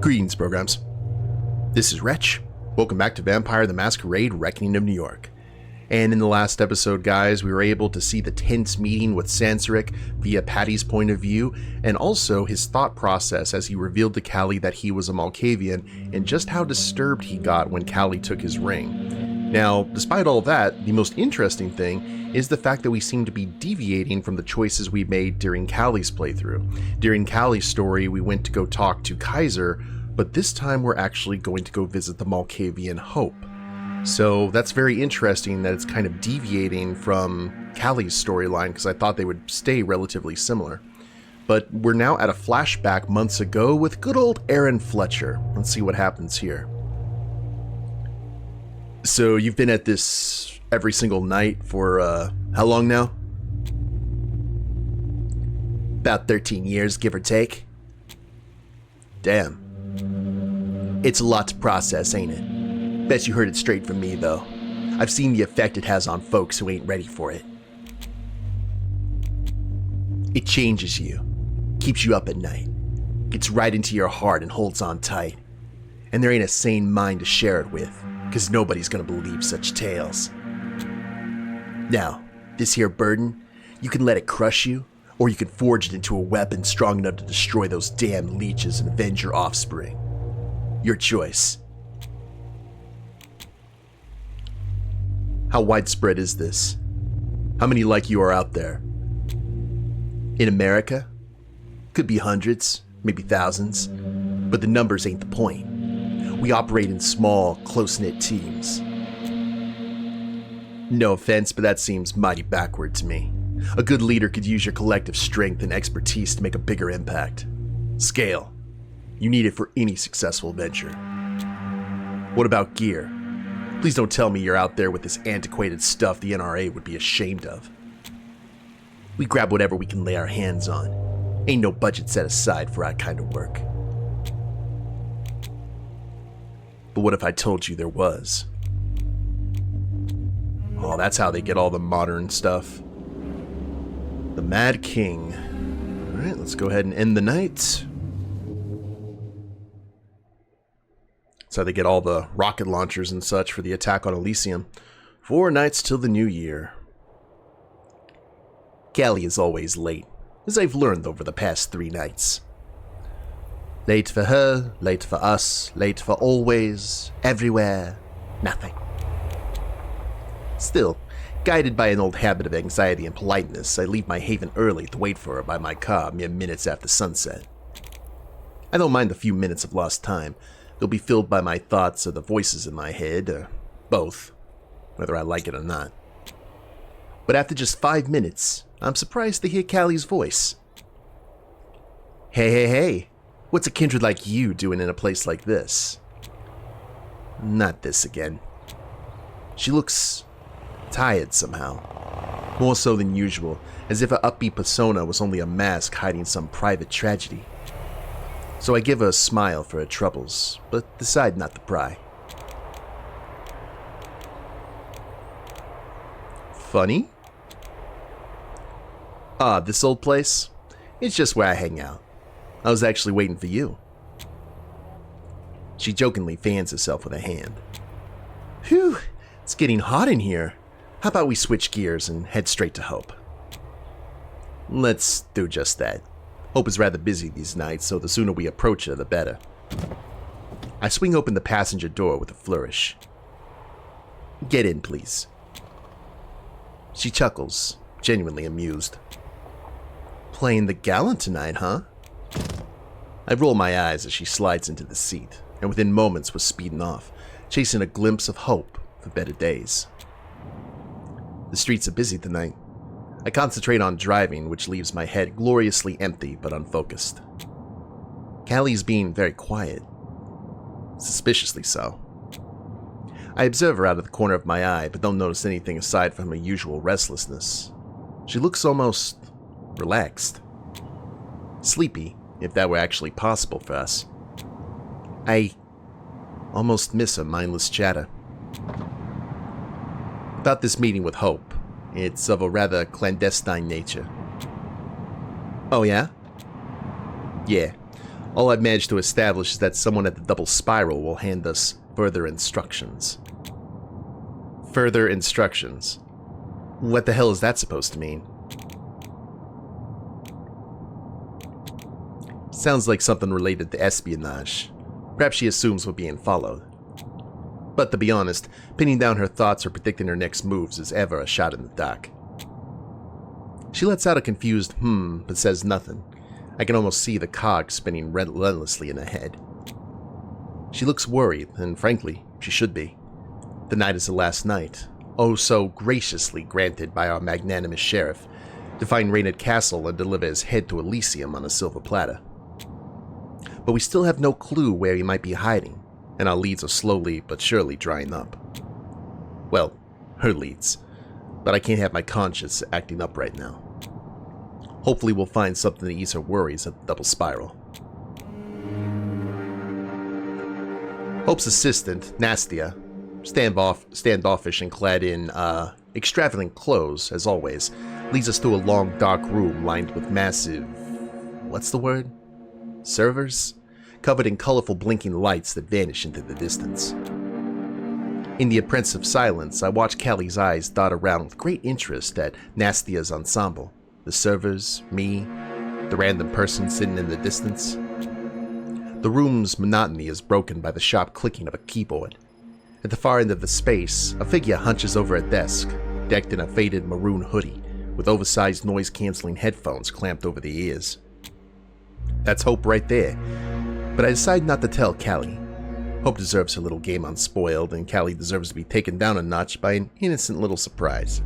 Greetings, programs. This is Wretch. Welcome back to Vampire the Masquerade Reckoning of New York. And in the last episode, guys, we were able to see the tense meeting with Sansaric via Patty's point of view, and also his thought process as he revealed to Kali that he was a Malkavian, and just how disturbed he got when Kali took his ring. Now, despite all that, the most interesting thing is the fact that we seem to be deviating from the choices we made during Kali's playthrough. During Kali's story, we went to go talk to Kaiser, but this time we're actually going to go visit the Malkavian Hope. So that's very interesting that it's kind of deviating from Kali's storyline, because I thought they would stay relatively similar. But we're now at a flashback months ago with good old Aaron Fletcher. Let's see what happens here. So you've been at this every single night for, how long now? About 13 years, give or take. Damn. It's a lot to process, ain't it? Bet you heard it straight from me, though. I've seen the effect it has on folks who ain't ready for it. It changes you, keeps you up at night, gets right into your heart and holds on tight. And there ain't a sane mind to share it with, because nobody's gonna believe such tales. Now, this here burden, you can let it crush you, or you can forge it into a weapon strong enough to destroy those damn leeches and avenge your offspring. Your choice. How widespread is this? How many like you are out there? In America? Could be hundreds, maybe thousands, but the numbers ain't the point. We operate in small, close-knit teams. No offense, but that seems mighty backward to me. A good leader could use your collective strength and expertise to make a bigger impact. Scale. You need it for any successful venture. What about gear? Please don't tell me you're out there with this antiquated stuff the NRA would be ashamed of. We grab whatever we can lay our hands on. Ain't no budget set aside for that kind of work. But what if I told you there was? Oh, that's how they get all the modern stuff. The Mad King. Alright, let's go ahead and end the night. That's how they get all the rocket launchers and such for the attack on Elysium. 4 nights till the new year. Kali is always late, as I've learned over the past 3 nights. Late for her, late for us, late for always, everywhere, nothing. Still, guided by an old habit of anxiety and politeness, I leave my haven early to wait for her by my car mere minutes after sunset. I don't mind the few minutes of lost time. They'll be filled by my thoughts or the voices in my head, or both, whether I like it or not. But after just 5 minutes, I'm surprised to hear Kali's voice. Hey, what's a kindred like you doing in a place like this? Not this again. She looks tired somehow, more so than usual, as if her upbeat persona was only a mask hiding some private tragedy. So I give her a smile for her troubles, but decide not to pry. Funny? Ah, this old place? It's just where I hang out. I was actually waiting for you. She jokingly fans herself with a hand. Phew, it's getting hot in here. How about we switch gears and head straight to Hope? Let's do just that. Hope is rather busy these nights, so the sooner we approach her, the better. I swing open the passenger door with a flourish. Get in, please. She chuckles, genuinely amused. Playing the gallant tonight, huh? I roll my eyes as she slides into the seat, and within moments was speeding off, chasing a glimpse of hope for better days. The streets are busy tonight. I concentrate on driving, which leaves my head gloriously empty but unfocused. Kali's being very quiet. Suspiciously so. I observe her out of the corner of my eye, but don't notice anything aside from her usual restlessness. She looks almost relaxed. Sleepy, if that were actually possible for us. I almost miss her mindless chatter. About this meeting with Hope. It's of a rather clandestine nature. Oh yeah? Yeah. All I've managed to establish is that someone at the double spiral will hand us further instructions. Further instructions? What the hell is that supposed to mean? Sounds like something related to espionage. Perhaps she assumes we're being followed. But to be honest, pinning down her thoughts or predicting her next moves is ever a shot in the dark. She lets out a confused but says nothing. I can almost see the cogs spinning relentlessly in her head. She looks worried, and frankly, she should be. The night is the last night, oh so graciously granted by our magnanimous sheriff, to find Reynard Castle and deliver his head to Elysium on a silver platter. But we still have no clue where he might be hiding, and our leads are slowly but surely drying up. Well, her leads. But I can't have my conscience acting up right now. Hopefully we'll find something to ease her worries at the double spiral. Hope's assistant, Nastia, standoffish and clad in extravagant clothes, as always, leads us through a long dark room lined with massive... what's the word? Servers? Covered in colorful blinking lights that vanish into the distance. In the oppressive silence, I watch Kali's eyes dot around with great interest at Nastia's ensemble. The servers, me, the random person sitting in the distance. The room's monotony is broken by the sharp clicking of a keyboard. At the far end of the space, a figure hunches over a desk, decked in a faded maroon hoodie, with oversized noise-canceling headphones clamped over the ears. That's Hope right there, but I decide not to tell Kali. Hope deserves her little game unspoiled, and Kali deserves to be taken down a notch by an innocent little surprise.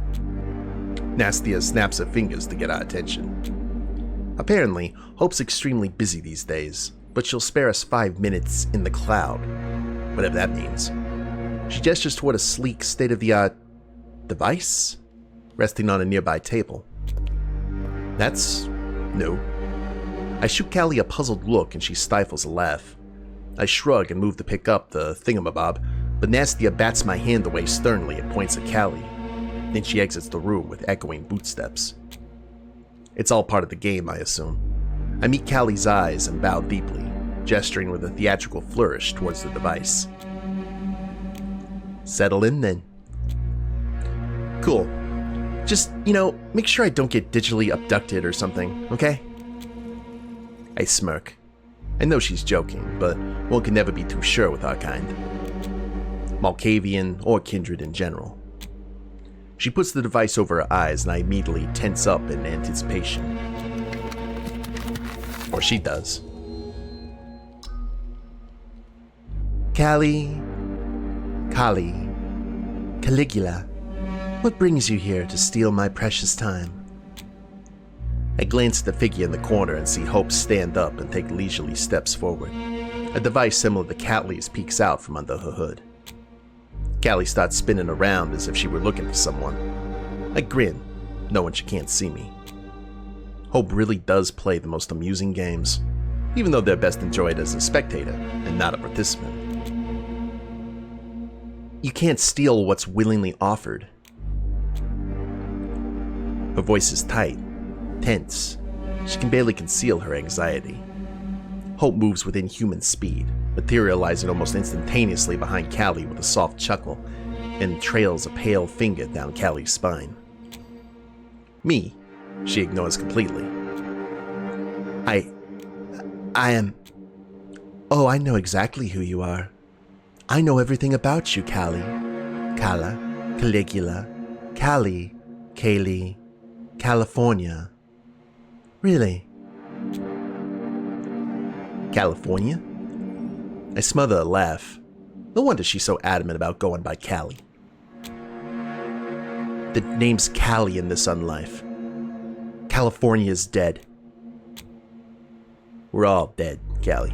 Nastia snaps her fingers to get our attention. Apparently, Hope's extremely busy these days, but she'll spare us 5 minutes in the cloud, whatever that means. She gestures toward a sleek, state-of-the-art device resting on a nearby table. That's new. I shoot Kali a puzzled look and she stifles a laugh. I shrug and move to pick up the thingamabob, but Nastia bats my hand away sternly and points at Kali. Then she exits the room with echoing bootsteps. It's all part of the game, I assume. I meet Kali's eyes and bow deeply, gesturing with a theatrical flourish towards the device. Settle in then. Cool. Just, make sure I don't get digitally abducted or something, okay? I smirk. I know she's joking, but one can never be too sure with our kind. Malkavian or kindred in general. She puts the device over her eyes and I immediately tense up in anticipation. Or she does. Kali, Caligula, what brings you here to steal my precious time? I glance at the figure in the corner and see Hope stand up and take leisurely steps forward. A device similar to Kali's peeks out from under her hood. Kali starts spinning around as if she were looking for someone. I grin, knowing she can't see me. Hope really does play the most amusing games, even though they're best enjoyed as a spectator and not a participant. You can't steal what's willingly offered. Her voice is tight, tense. She can barely conceal her anxiety. Hope moves with inhuman speed, materializing almost instantaneously behind Kali with a soft chuckle, and trails a pale finger down Kali's spine. Me, she ignores completely. I am... Oh, I know exactly who you are. I know everything about you, Kali. Kala, Caligula, Kali, Kaylee, California. Really? California? I smother a laugh. No wonder she's so adamant about going by Kali. The name's Kali in this unlife. California's dead. We're all dead, Kali.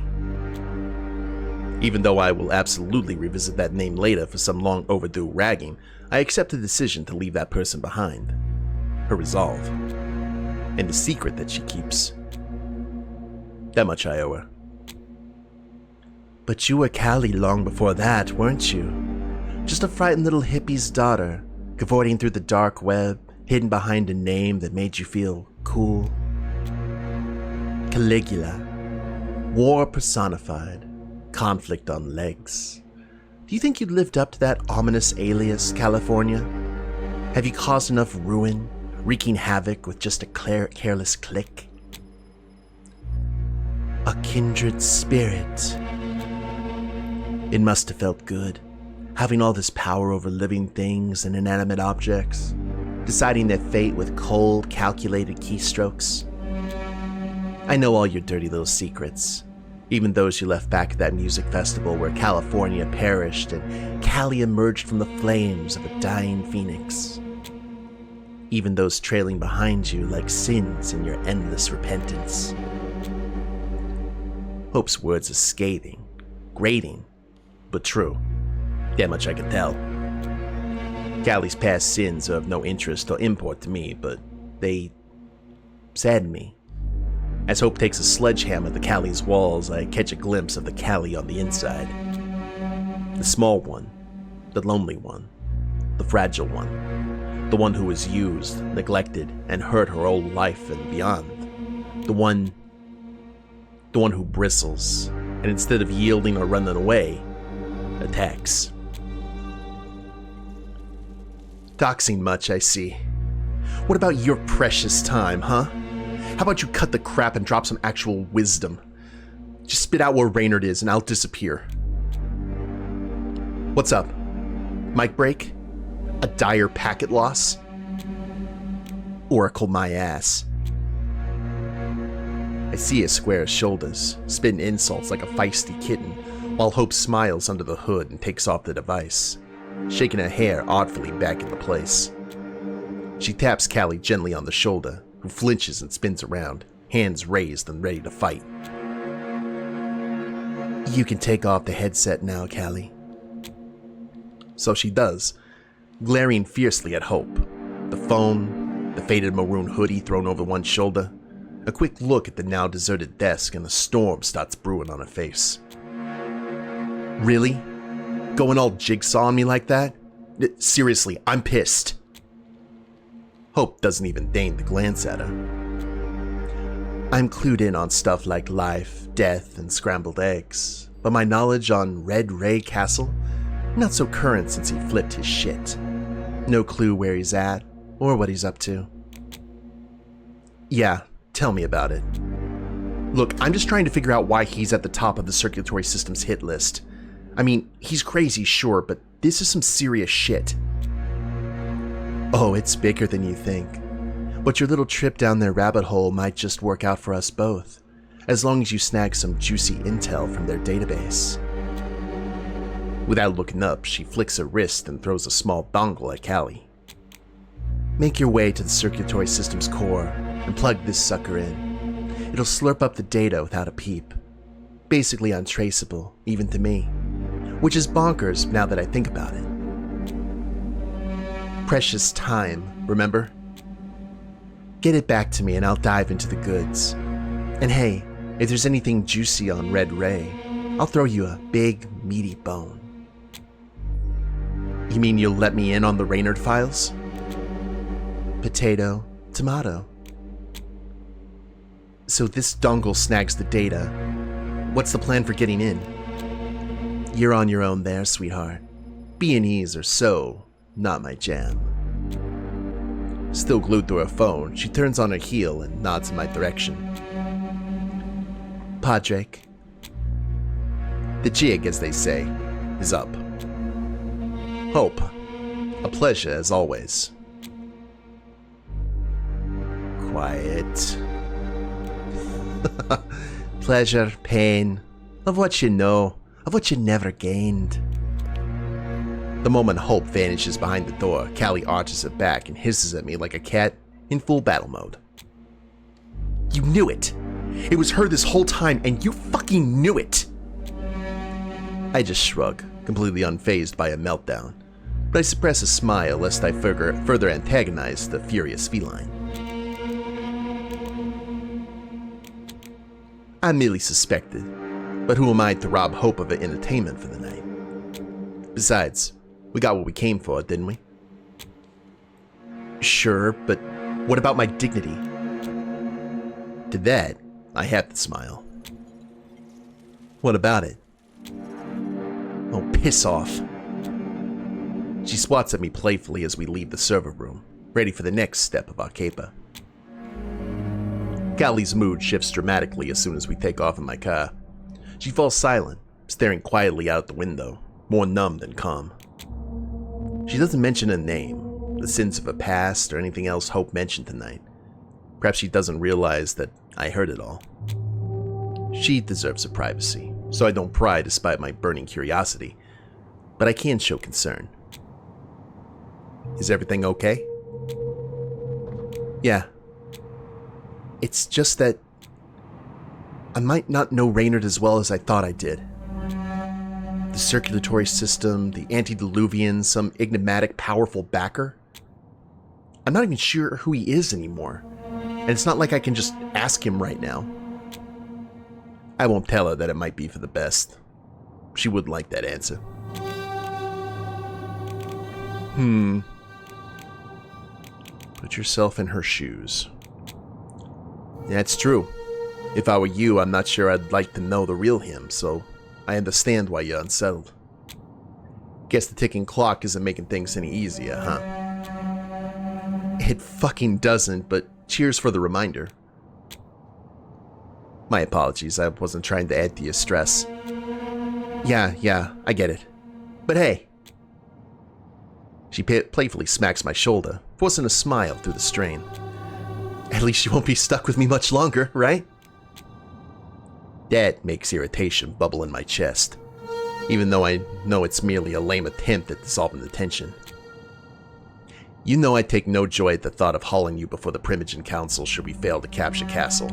Even though I will absolutely revisit that name later for some long overdue ragging, I accept the decision to leave that person behind. Her resolve. And the secret that she keeps. That much I owe her. But you were Kali long before that, weren't you? Just a frightened little hippie's daughter, cavorting through the dark web, hidden behind a name that made you feel cool. Caligula. War personified, conflict on legs. Do you think you'd lived up to that ominous alias, California? Have you caused enough ruin, wreaking havoc with just a careless click? A kindred spirit. It must have felt good, having all this power over living things and inanimate objects, deciding their fate with cold, calculated keystrokes. I know all your dirty little secrets, even those you left back at that music festival where California perished and Kali emerged from the flames of a dying phoenix. Even those trailing behind you like sins in your endless repentance. Hope's words are scathing, grating, but true. That much I can tell. Kali's past sins are of no interest or import to me, but they sadden me. As Hope takes a sledgehammer to Kali's walls, I catch a glimpse of the Kali on the inside. The small one, the lonely one, the fragile one, the one who was used, neglected, and hurt her whole life and beyond. The one who bristles, and instead of yielding or running away, attacks. Doxing much, I see. What about your precious time, huh? How about you cut the crap and drop some actual wisdom? Just spit out where Reynard is and I'll disappear. What's up? Mic break? A dire packet loss? Oracle my ass. I see his square shoulders, spitting insults like a feisty kitten, while Hope smiles under the hood and takes off the device, shaking her hair artfully back into place. She taps Kali gently on the shoulder, who flinches and spins around, hands raised and ready to fight. You can take off the headset now, Kali. So she does, glaring fiercely at Hope. The phone, the faded maroon hoodie thrown over one shoulder, a quick look at the now deserted desk, and a storm starts brewing on her face. Really? Going all jigsaw on me like that? Seriously, I'm pissed. Hope doesn't even deign to glance at her. I'm clued in on stuff like life, death, and scrambled eggs, but my knowledge on Red Ray Castle, not so current since he flipped his shit. No clue where he's at, or what he's up to. Yeah, tell me about it. Look, I'm just trying to figure out why he's at the top of the Circulatory System's hit list. I mean, he's crazy, sure, but this is some serious shit. Oh, it's bigger than you think. But your little trip down their rabbit hole might just work out for us both, as long as you snag some juicy intel from their database. Without looking up, she flicks her wrist and throws a small dongle at Kali. Make your way to the Circulatory System's core and plug this sucker in. It'll slurp up the data without a peep. Basically untraceable, even to me. Which is bonkers now that I think about it. Precious time, remember? Get it back to me and I'll dive into the goods. And hey, if there's anything juicy on Red Ray, I'll throw you a big, meaty bone. You mean you'll let me in on the Reynard files? Potato, tomato. So this dongle snags the data. What's the plan for getting in? You're on your own there, sweetheart. B&Es are so not my jam. Still glued to her phone, she turns on her heel and nods in my direction. Padraic. The jig, as they say, is up. Hope. A pleasure as always. Quiet. Pleasure, pain, of what you know, of what you never gained. The moment Hope vanishes behind the door, Kali arches it back and hisses at me like a cat in full battle mode. You knew it! It was her this whole time, and you fucking knew it! I just shrug, completely unfazed by a meltdown, but I suppress a smile lest I further antagonize the furious feline. I merely suspected, but who am I to rob Hope of her entertainment for the night? Besides, we got what we came for, didn't we? Sure, but what about my dignity? To that, I have to smile. What about it? Oh, piss off. She swats at me playfully as we leave the server room, ready for the next step of our caper. Kali's mood shifts dramatically as soon as we take off in my car. She falls silent, staring quietly out the window, more numb than calm. She doesn't mention a name, the sins of her past, or anything else Hope mentioned tonight. Perhaps she doesn't realize that I heard it all. She deserves her privacy, so I don't pry despite my burning curiosity, but I can show concern. Is everything okay? Yeah. It's just that I might not know Reynard as well as I thought I did. The circulatory system, the antediluvian, some enigmatic, powerful backer. I'm not even sure who he is anymore, and it's not like I can just ask him right now. I won't tell her that it might be for the best. She would like that answer. Put yourself in her shoes. That's true. If I were you, I'm not sure I'd like to know the real him, so I understand why you're unsettled. Guess the ticking clock isn't making things any easier, huh? It fucking doesn't, but cheers for the reminder. My apologies, I wasn't trying to add to your stress. Yeah, I get it. But hey. She playfully smacks my shoulder, forcing a smile through the strain. At least you won't be stuck with me much longer, right? That makes irritation bubble in my chest, even though I know it's merely a lame attempt at dissolving the tension. You know I take no joy at the thought of hauling you before the Primogen Council should we fail to capture Castle.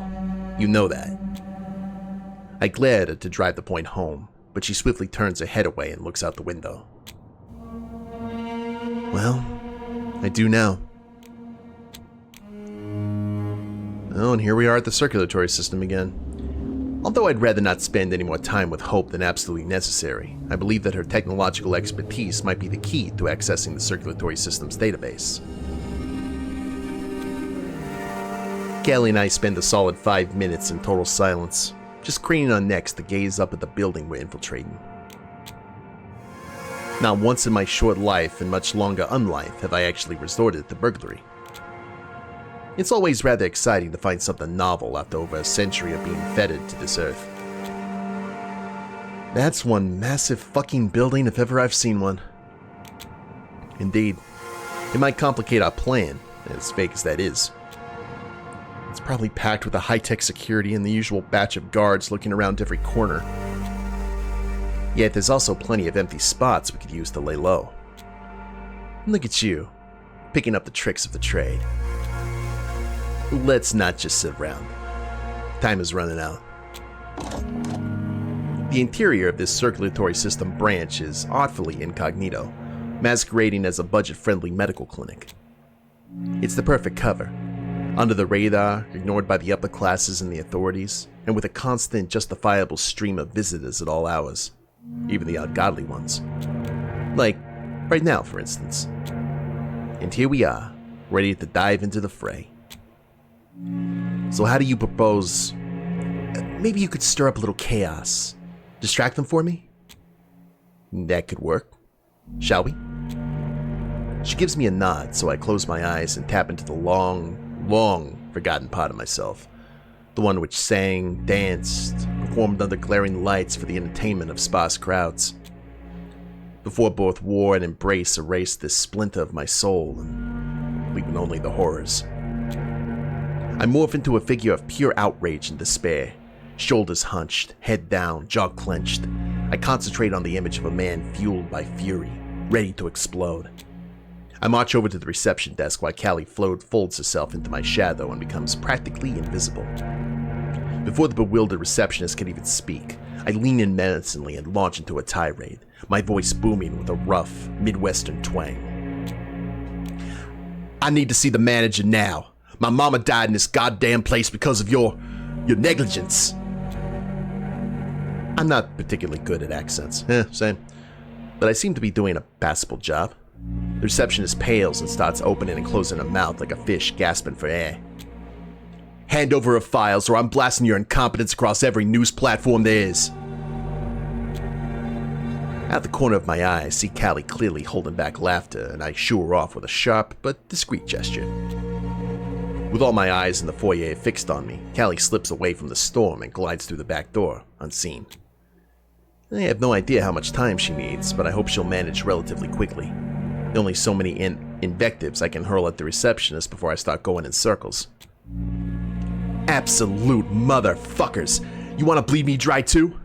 You know that. I glare at her to drive the point home, but she swiftly turns her head away and looks out the window. Well, I do now. Oh, and here we are at the circulatory system again. Although I'd rather not spend any more time with Hope than absolutely necessary, I believe that her technological expertise might be the key to accessing the circulatory system's database. Kali and I spend a solid 5 minutes in total silence, just craning our necks to gaze up at the building we're infiltrating. Not once in my short life and much longer unlife have I actually resorted to burglary. It's always rather exciting to find something novel after over a century of being fettered to this earth. That's one massive fucking building if ever I've seen one. Indeed, it might complicate our plan, as fake as that is. It's probably packed with a high-tech security and the usual batch of guards looking around every corner. Yet there's also plenty of empty spots we could use to lay low. Look at you, picking up the tricks of the trade. Let's not just sit around. Time is running out. The interior of this circulatory system branch is artfully incognito, masquerading as a budget-friendly medical clinic. It's the perfect cover. Under the radar, ignored by the upper classes and the authorities, and with a constant, justifiable stream of visitors at all hours, even the ungodly ones. Like, right now, for instance. And here we are, ready to dive into the fray. So how do you propose... maybe you could stir up a little chaos. Distract them for me? That could work. Shall we? She gives me a nod, so I close my eyes and tap into the long forgotten part of myself. The one which sang, danced, performed under glaring lights for the entertainment of sparse crowds. Before both war and embrace erased this splinter of my soul, and leaving only the horrors. I morph into a figure of pure outrage and despair. Shoulders hunched, head down, jaw clenched. I concentrate on the image of a man fueled by fury, ready to explode. I march over to the reception desk while Kali folds herself into my shadow and becomes practically invisible. Before the bewildered receptionist can even speak, I lean in menacingly and launch into a tirade, my voice booming with a rough, Midwestern twang. I need to see the manager now. My mama died in this goddamn place because of your negligence. I'm not particularly good at accents. Same. But I seem to be doing a passable job. The receptionist pales and starts opening and closing her mouth like a fish gasping for air. Hand over her files or I'm blasting your incompetence across every news platform there is. Out the corner of my eye, I see Kali clearly holding back laughter, and I shoo her off with a sharp but discreet gesture. With all my eyes in the foyer fixed on me, Kali slips away from the storm and glides through the back door, unseen. I have no idea how much time she needs, but I hope she'll manage relatively quickly. There are only so many invectives I can hurl at the receptionist before I start going in circles. Absolute motherfuckers! You want to bleed me dry too?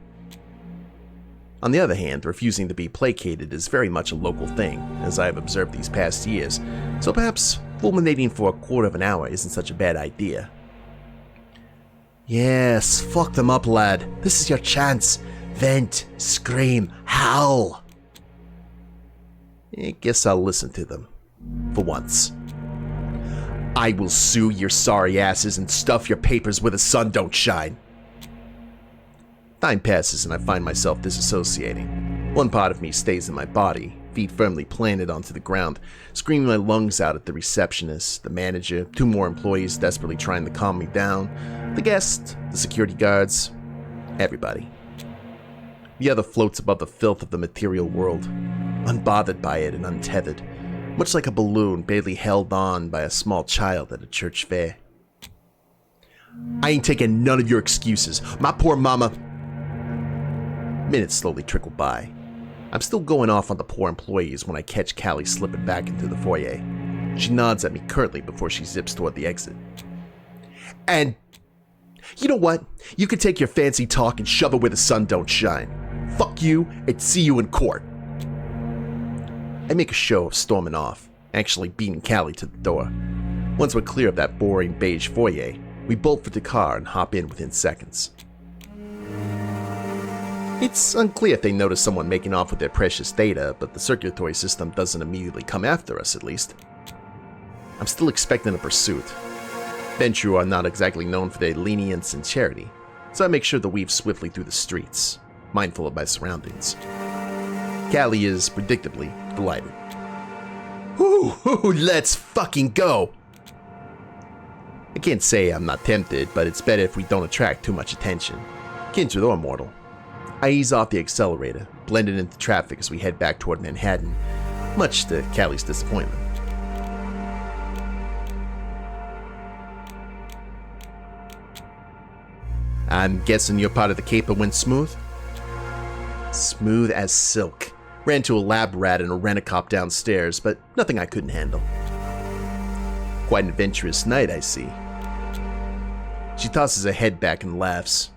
On the other hand, refusing to be placated is very much a local thing, as I have observed these past years, so perhaps fulminating for a quarter of an hour isn't such a bad idea. Yes, fuck them up, lad. This is your chance. Vent, scream, howl. I guess I'll listen to them. For once. I will sue your sorry asses and stuff your papers where the sun don't shine. Time passes and I find myself disassociating. One part of me stays in my body, feet firmly planted onto the ground, screaming my lungs out at the receptionist, the manager, 2 more employees desperately trying to calm me down, the guest, the security guards, everybody. The other floats above the filth of the material world, unbothered by it and untethered, much like a balloon barely held on by a small child at a church fair. I ain't taking none of your excuses. My poor mama... Minutes slowly trickle by. I'm still going off on the poor employees when I catch Kali slipping back into the foyer. She nods at me curtly before she zips toward the exit. And... you know what? You can take your fancy talk and shove it where the sun don't shine. Fuck you, and see you in court. I make a show of storming off, actually beating Kali to the door. Once we're clear of that boring beige foyer, we bolt for the car and hop in within seconds. It's unclear if they notice someone making off with their precious data, but the circulatory system doesn't immediately come after us, at least. I'm still expecting a pursuit. Ventrue are not exactly known for their lenience and charity, so I make sure to weave swiftly through the streets, mindful of my surroundings. Kali is, predictably, delighted. Whoo, let's fucking go! I can't say I'm not tempted, but it's better if we don't attract too much attention. Kindred or mortal. I ease off the accelerator, blending into traffic as we head back toward Manhattan, much to Kali's disappointment. I'm guessing your part of the caper went smooth? Smooth as silk. Ran to a lab rat and a rent-a-cop downstairs, but nothing I couldn't handle. Quite an adventurous night, I see. She tosses her head back and laughs.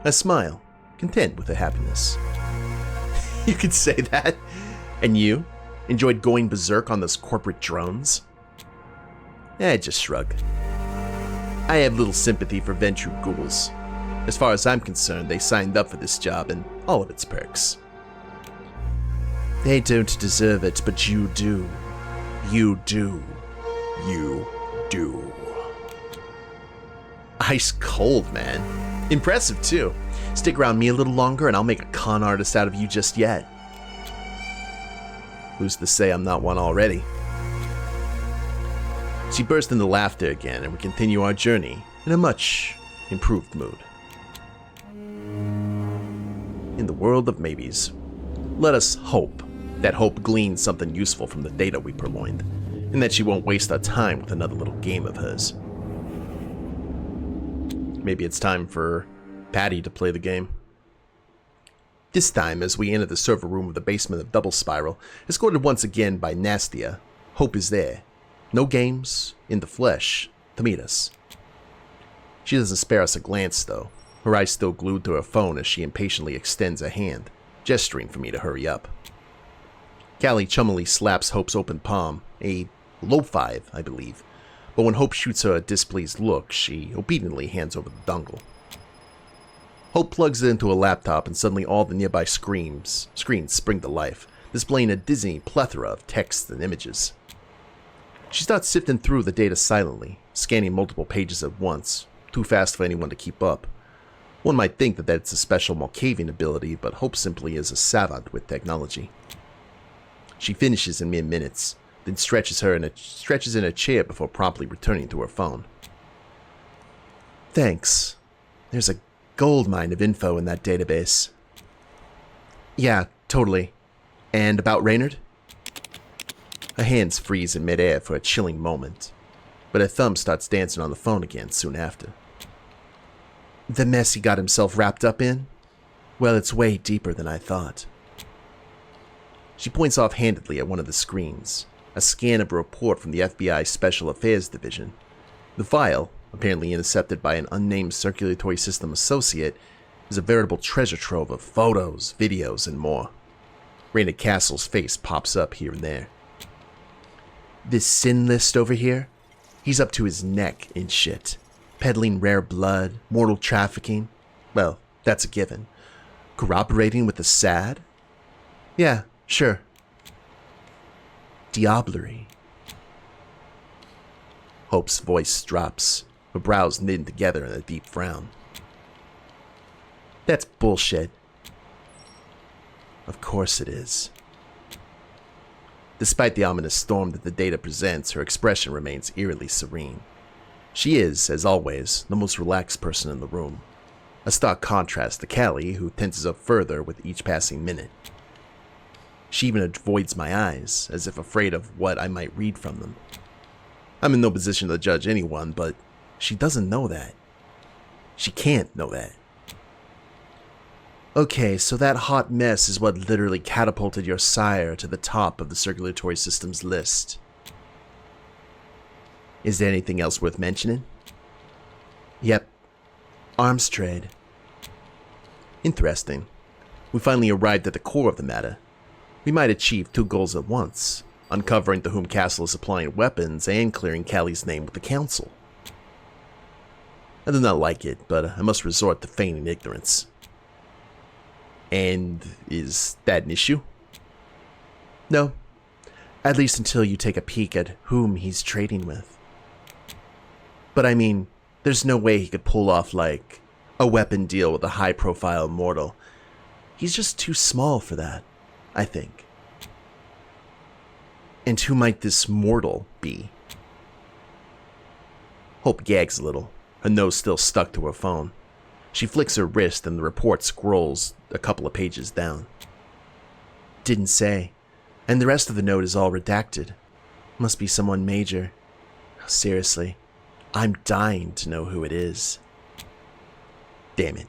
I smile, content with her happiness. You could say that. And you? Enjoyed going berserk on those corporate drones? I just shrug. I have little sympathy for Ventrue ghouls. As far as I'm concerned, they signed up for this job and all of its perks. They don't deserve it, but you do. You do. You do. Ice cold, man. Impressive, too. Stick around me a little longer and I'll make a con artist out of you just yet. Who's to say I'm not one already? She burst into laughter again and we continue our journey in a much improved mood. In the world of maybes, let us hope that Hope gleans something useful from the data we purloined, and that she won't waste our time with another little game of hers. Maybe it's time for Patty to play the game. This time, as we enter the server room of the basement of Double Spiral, escorted once again by Nastia, Hope is there. No games, in the flesh, to meet us. She doesn't spare us a glance, though, her eyes still glued to her phone as she impatiently extends a hand, gesturing for me to hurry up. Kali chummily slaps Hope's open palm, a low 5, I believe, but when Hope shoots her a displeased look, she obediently hands over the dongle. Hope plugs it into a laptop and suddenly all the nearby screens spring to life, displaying a dizzying plethora of text and images. She starts sifting through the data silently, scanning multiple pages at once, too fast for anyone to keep up. One might think that that's a special Malkavian ability, but Hope simply is a savant with technology. She finishes in mere minutes, then stretches in a chair before promptly returning to her phone. Thanks. There's a goldmine of info in that database. Yeah, totally. And about Reynard? Her hands freeze in midair for a chilling moment, but her thumb starts dancing on the phone again soon after. The mess he got himself wrapped up in? Well, it's way deeper than I thought. She points offhandedly at one of the screens, a scan of a report from the FBI Special Affairs Division. The file, apparently intercepted by an unnamed Circulatory System associate, is a veritable treasure trove of photos, videos, and more. Raina Castle's face pops up here and there. This sin list over here? He's up to his neck in shit. Peddling rare blood, mortal trafficking. Well, that's a given. Cooperating with the SAD? Yeah, sure. Diablerie. Hope's voice drops, her brows knitting together in a deep frown. That's bullshit. Of course it is. Despite the ominous storm that the data presents, her expression remains eerily serene. She is, as always, the most relaxed person in the room. A stark contrast to Kali, who tenses up further with each passing minute. She even avoids my eyes, as if afraid of what I might read from them. I'm in no position to judge anyone, but she doesn't know that. She can't know that. Okay, so that hot mess is what literally catapulted your sire to the top of the Circulatory System's list. Is there anything else worth mentioning? Yep. Arms trade. Interesting. We finally arrived at the core of the matter. We might achieve two goals at once, uncovering to whom Castle is supplying weapons and clearing Kali's name with the Council. I do not like it, but I must resort to feigning ignorance. And is that an issue? No. At least until you take a peek at whom he's trading with. But I mean, there's no way he could pull off, like, a weapon deal with a high-profile mortal. He's just too small for that, I think. And who might this mortal be? Hope gags a little, her nose still stuck to her phone. She flicks her wrist and the report scrolls a couple of pages down. Didn't say. And the rest of the note is all redacted. Must be someone major. Seriously, I'm dying to know who it is. Damn it.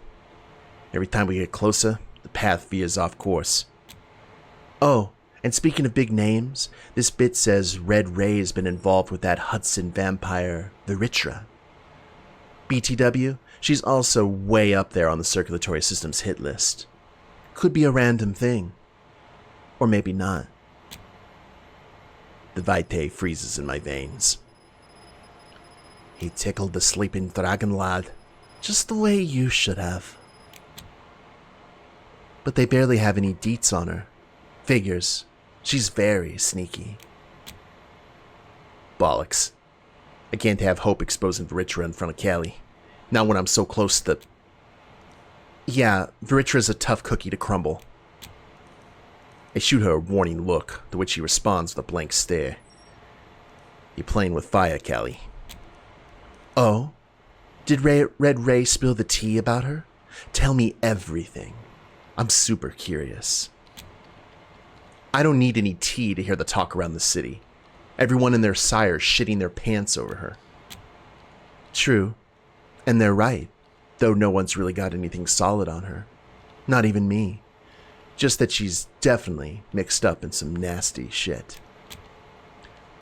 Every time we get closer, the path veers off course. Oh, and speaking of big names, this bit says Red Ray has been involved with that Hudson vampire, the Ritra. BTW, she's also way up there on the Circulatory System's hit list. Could be a random thing. Or maybe not. The vitae freezes in my veins. He tickled the sleeping dragon lad, just the way you should have. But they barely have any deets on her. Figures. She's very sneaky. Bollocks. I can't have Hope exposing Veritra in front of Kali. Not when I'm so close to... Yeah, Veritra's a tough cookie to crumble. I shoot her a warning look, to which she responds with a blank stare. You're playing with fire, Kali. Oh? Did Red Ray spill the tea about her? Tell me everything. I'm super curious. I don't need any tea to hear the talk around the city. Everyone and their sire shitting their pants over her. True. And they're right, though no one's really got anything solid on her. Not even me. Just that she's definitely mixed up in some nasty shit.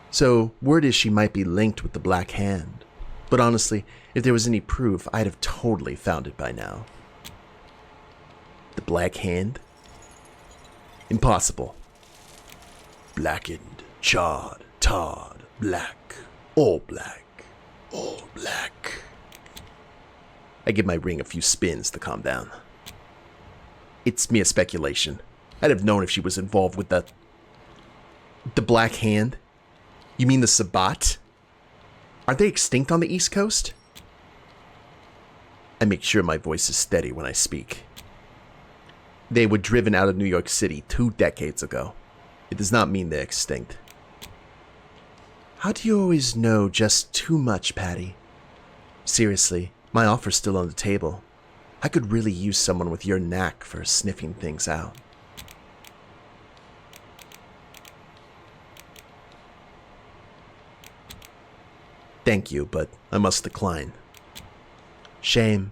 So, word is she might be linked with the Black Hand. But honestly, if there was any proof, I'd have totally found it by now. The Black Hand? Impossible. Blackened, charred, tarred, black, all black, all black. I give my ring a few spins to calm down. It's mere speculation. I'd have known if she was involved with the Black Hand? You mean the Sabbat? Are they extinct on the East Coast? I make sure my voice is steady when I speak. They were driven out of New York City 2 decades ago. It does not mean they're extinct. How do you always know just too much, Patty? Seriously, my offer's still on the table. I could really use someone with your knack for sniffing things out. Thank you, but I must decline. Shame.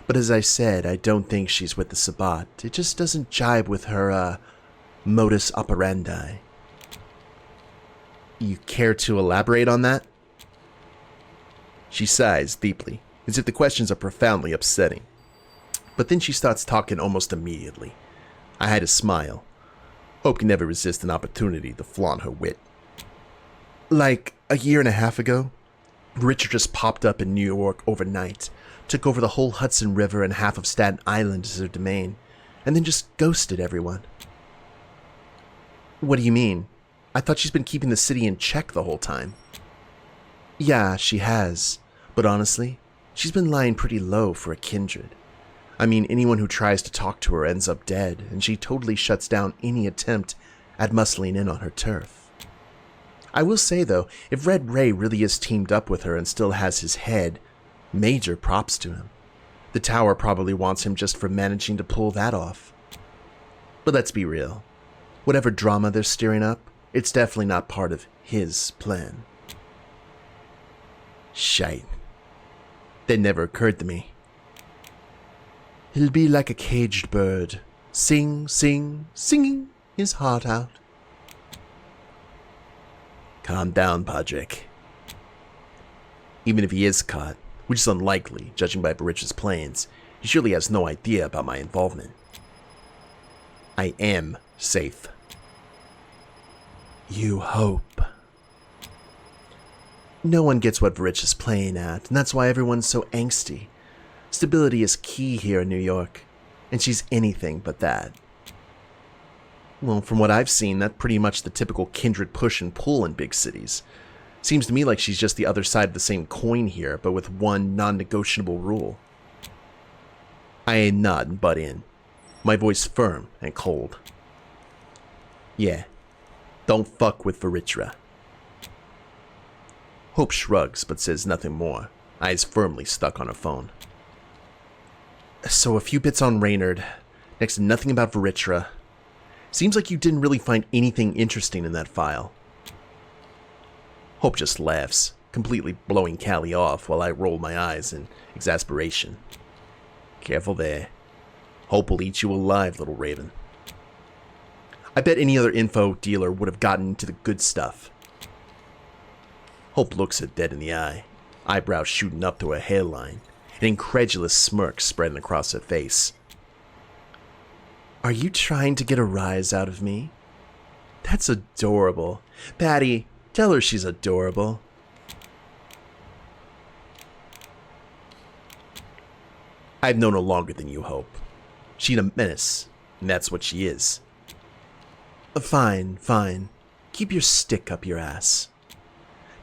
But as I said, I don't think she's with the Sabbat. It just doesn't jibe with her, modus operandi. You care to elaborate on that? She sighs deeply, as if the questions are profoundly upsetting. But then she starts talking almost immediately. I had to smile. Hope can never resist an opportunity to flaunt her wit. Like a year and a half ago, Richard just popped up in New York overnight, took over the whole Hudson River and half of Staten Island as her domain, and then just ghosted everyone. What do you mean? I thought she's been keeping the city in check the whole time. Yeah, she has, but honestly, she's been lying pretty low for a kindred. I mean, anyone who tries to talk to her ends up dead, and she totally shuts down any attempt at muscling in on her turf. I will say, though, if Red Ray really is teamed up with her and still has his head, major props to him. The tower probably wants him just for managing to pull that off. But let's be real. Whatever drama they're stirring up, it's definitely not part of his plan. Shite. That never occurred to me. He'll be like a caged bird, singing his heart out. Calm down, Padraic. Even if he is caught, which is unlikely, judging by Barich's plans, he surely has no idea about my involvement. I am safe. You hope. No one gets what Wretch is playing at, and that's why everyone's so angsty. Stability is key here in New York, and she's anything but that. Well, from what I've seen, that's pretty much the typical kindred push and pull in big cities. Seems to me like she's just the other side of the same coin here, but with one non-negotiable rule. I nod and butt in, my voice firm and cold. Yeah, don't fuck with Veritra. Hope shrugs but says nothing more, eyes firmly stuck on her phone. So a few bits on Reynard, next to nothing about Veritra. Seems like you didn't really find anything interesting in that file. Hope just laughs, completely blowing Kali off while I roll my eyes in exasperation. Careful there. Hope will eat you alive, little raven. I bet any other info dealer would have gotten into the good stuff. Hope looks her dead in the eye, eyebrows shooting up to her hairline, an incredulous smirk spreading across her face. Are you trying to get a rise out of me? That's adorable. Patty, tell her she's adorable. I've known her longer than you, Hope. She's a menace, and that's what she is. Fine, fine. Keep your stick up your ass.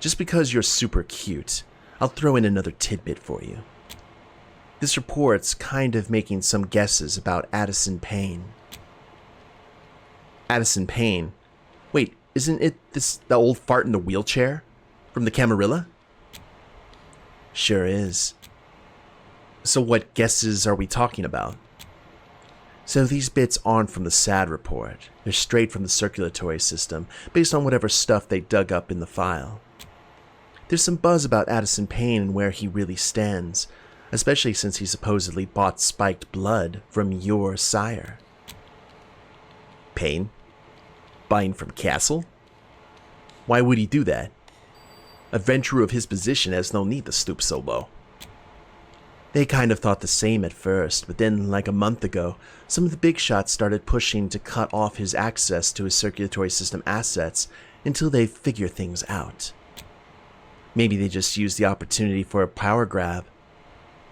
Just because you're super cute, I'll throw in another tidbit for you. This report's kind of making some guesses about Addison Payne. Addison Payne? Wait, isn't it the old fart in the wheelchair? From the Camarilla? Sure is. So what guesses are we talking about? So these bits aren't from the SAD report. They're straight from the circulatory system, based on whatever stuff they dug up in the file. There's some buzz about Addison Payne and where he really stands, especially since he supposedly bought spiked blood from your sire. Payne? Buying from Castle? Why would he do that? A venturer of his position has no need to stoop so low. They kind of thought the same at first, but then, like a month ago, some of the big shots started pushing to cut off his access to his circulatory system assets until they figure things out. Maybe they just used the opportunity for a power grab.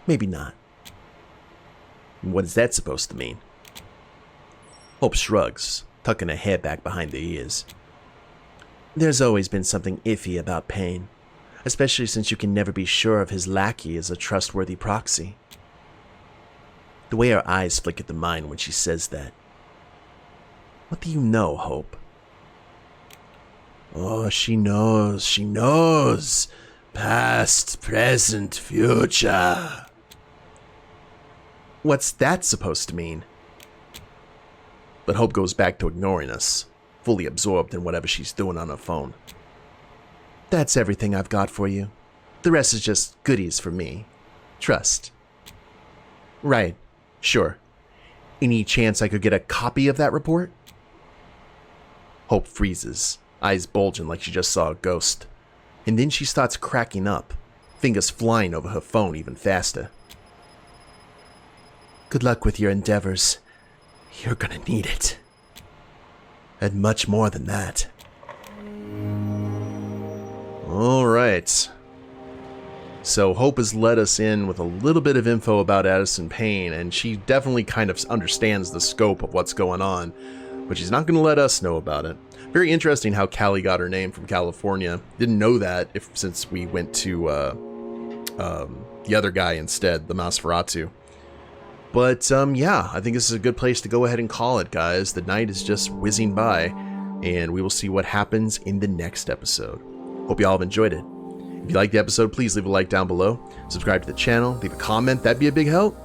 Maybe not. What is that supposed to mean? Hope shrugs, tucking her hair back behind the ears. There's always been something iffy about Payne, especially since you can never be sure of his lackey as a trustworthy proxy. The way her eyes flick at the mine when she says that. What do you know, Hope? Oh, she knows. Past, present, future. What's that supposed to mean? But Hope goes back to ignoring us, fully absorbed in whatever she's doing on her phone. That's everything I've got for you. The rest is just goodies for me. Trust. Right. Sure. Any chance I could get a copy of that report? Hope freezes, eyes bulging like she just saw a ghost. And then she starts cracking up, fingers flying over her phone even faster. Good luck with your endeavors. You're gonna need it. And much more than that. Alright. So Hope has let us in with a little bit of info about Addison Payne, and she definitely kind of understands the scope of what's going on, but she's not going to let us know about it. Very interesting how Kali got her name from California. Didn't know that since we went to the other guy instead, the Nosferatu. But yeah, I think this is a good place to go ahead and call it, guys. The night is just whizzing by, and we will see what happens in the next episode. Hope you all have enjoyed it. If you liked the episode, please leave a like down below, subscribe to the channel, leave a comment, that'd be a big help.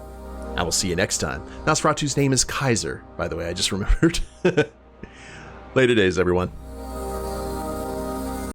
I will see you next time. Nosferatu's name is Kaiser, by the way, I just remembered. Later days, everyone.